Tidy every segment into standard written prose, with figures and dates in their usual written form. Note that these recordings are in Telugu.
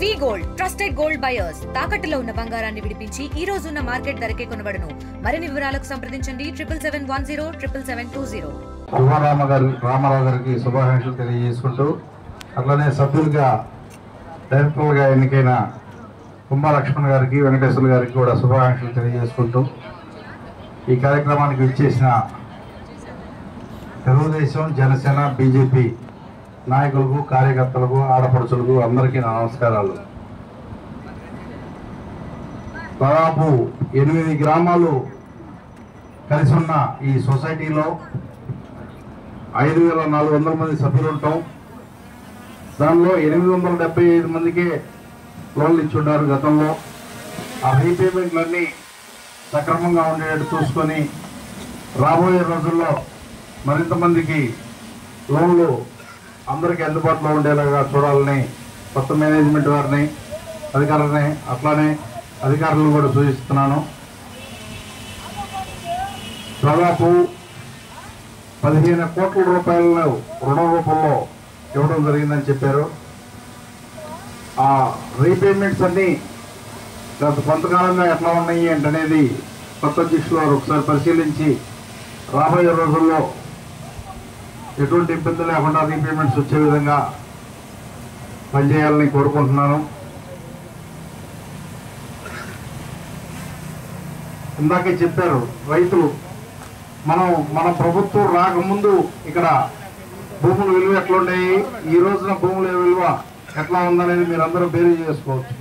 వి గోల్డ్ ట్రస్టెడ్ గోల్డ్ బయర్స్ తాకట్టులో ఉన్న బంగారాన్ని విడిపించి ఈ రోజు ఉన్న మార్కెట్ ధరకే కొనబడును. మరిన్ని వివరాలకు సంప్రదించండి 77107720. రామారావు గారికి శుభాకాంక్షలు తెలియజేసుకుంటూ అట్లనే సభ్యులుగా డైరెక్టర్లుగా ఎన్నికైన కుంభా లక్ష్మణ్ గారికి వెంకటేశ్వర గారికి కూడా శుభాకాంక్షలు తెలియజేసుకుంటూ ఈ కార్యక్రమానికి విచ్చేసిన తెలుగుదేశం, జనసేన, బీజేపీ నాయకులకు, కార్యకర్తలకు, ఆడపడుచులకు అందరికీ నమస్కారాలు. దాదాపు 8 గ్రామాలు కలిసి ఉన్న ఈ సొసైటీలో 5400 మంది సభ్యులు ఉంటాం. దానిలో 875 మందికే లోన్లు ఇచ్చుంటారు గతంలో. ఆ రీపేమెంట్లన్నీ సక్రమంగా ఉండేటట్టు చూసుకొని రాబోయే రోజుల్లో మరింత మందికి లోన్లు అందరికీ అందుబాటులో ఉండేలాగా చూడాలని కొత్త మేనేజ్మెంట్ వారిని, అధికారులని, అట్లానే అధికారులను కూడా సూచిస్తున్నాను. దాదాపు 15 కోట్ల రూపాయలను రుణ రూపంలో ఇవ్వడం జరిగిందని చెప్పారు. ఆ రీపేమెంట్స్ అన్నీ గత కొంతకాలంగా ఎట్లా ఉన్నాయి ఏంటనేది కొత్త అధ్యక్షులు వారు ఒకసారి పరిశీలించి రాబోయే రోజుల్లో ఎటువంటి ఇబ్బంది లేకుండా రీపేమెంట్స్ వచ్చే విధంగా పనిచేయాలని కోరుకుంటున్నాను. ఇందాకే చెప్పారు రైతులు, మన ప్రభుత్వం రాకముందు ఇక్కడ భూముల విలువ ఎట్లా ఉండేవి, ఈ రోజున భూముల విలువ ఎట్లా ఉందనేది మీరందరూ బేరీ చేసుకోవచ్చు.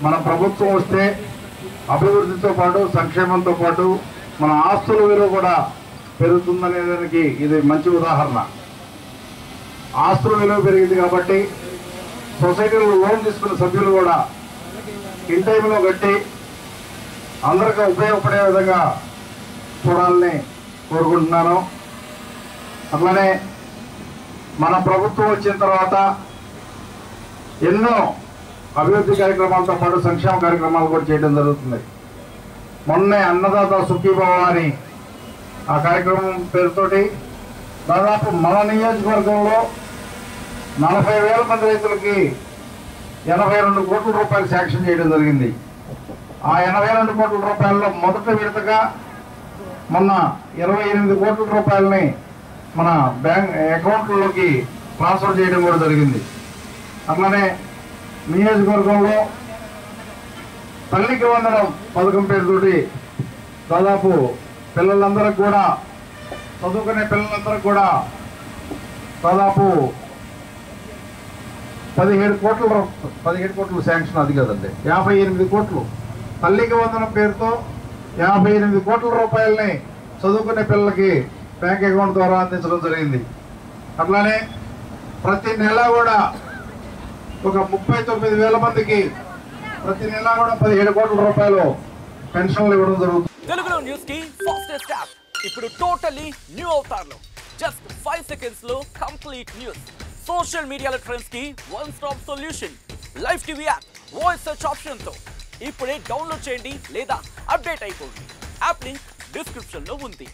మన ప్రభుత్వం వస్తే అభివృద్ధితో పాటు, సంక్షేమంతో పాటు మన ఆస్తుల విలువ కూడా పెరుగుతుందనే దానికి ఇది మంచి ఉదాహరణ. ఆస్తుల విలువ పెరిగింది కాబట్టి సొసైటీలో లోన్ తీసుకున్న సభ్యులు కూడా ఇన్ టైంలో కట్టి అందరికీ ఉపయోగపడే విధంగా చూడాలని కోరుకుంటున్నాను. అట్లానే మన ప్రభుత్వం వచ్చిన తర్వాత ఎన్నో అభివృద్ధి కార్యక్రమాలతో పాటు సంక్షేమ కార్యక్రమాలు కూడా చేయడం జరుగుతుంది. మొన్నే అన్నదాత సుఖీభవ అని ఆ కార్యక్రమం పేరుతోటి దాదాపు మన నియోజకవర్గంలో 40,000 మంది రైతులకి 82 కోట్ల రూపాయలు శాంక్షన్ చేయడం జరిగింది. ఆ 82 కోట్ల రూపాయల్లో మొదటి విడతగా మొన్న 28 కోట్ల రూపాయలని మన బ్యాంక్ అకౌంట్లలోకి ట్రాన్స్ఫర్ చేయడం కూడా జరిగింది. అట్లానే నియోజకవర్గంలో తల్లికి వందనం పథకం పేరుతోటి దాదాపు పిల్లలందరికీ కూడా, చదువుకునే పిల్లలందరికీ కూడా దాదాపు 17 కోట్లు శాంక్షన్. అది కదండి, 58 కోట్లు తల్లికి వందనం పేరుతో 58 కోట్ల రూపాయలని చదువుకునే పిల్లలకి బ్యాంక్ అకౌంట్ ద్వారా అందించడం జరిగింది. అట్లానే ప్రతి నెల కూడా ఒక 39,000 మందికి ప్రతి నెల కూడా 17 కోట్ల రూపాయలు పెన్షన్లు ఇవ్వడం జరుగుతుంది. తెలుగులో న్యూస్ కి ఫాస్టెస్ట్ యాప్ ఇప్పుడు టోటలీ న్యూ అవతార్లో జస్ట్ 5 సెకండ్స్ లో కంప్లీట్ న్యూస్. సోషల్ మీడియాలో ట్రెండ్స్ కి one stop solution. Live TV app voice search option తో ఇప్పుడే డౌన్లోడ్ చేయండి లేదా అప్డేట్ అయిపోండి. యాప్ లింక్ డిస్క్రిప్షన్ లో ఉంది.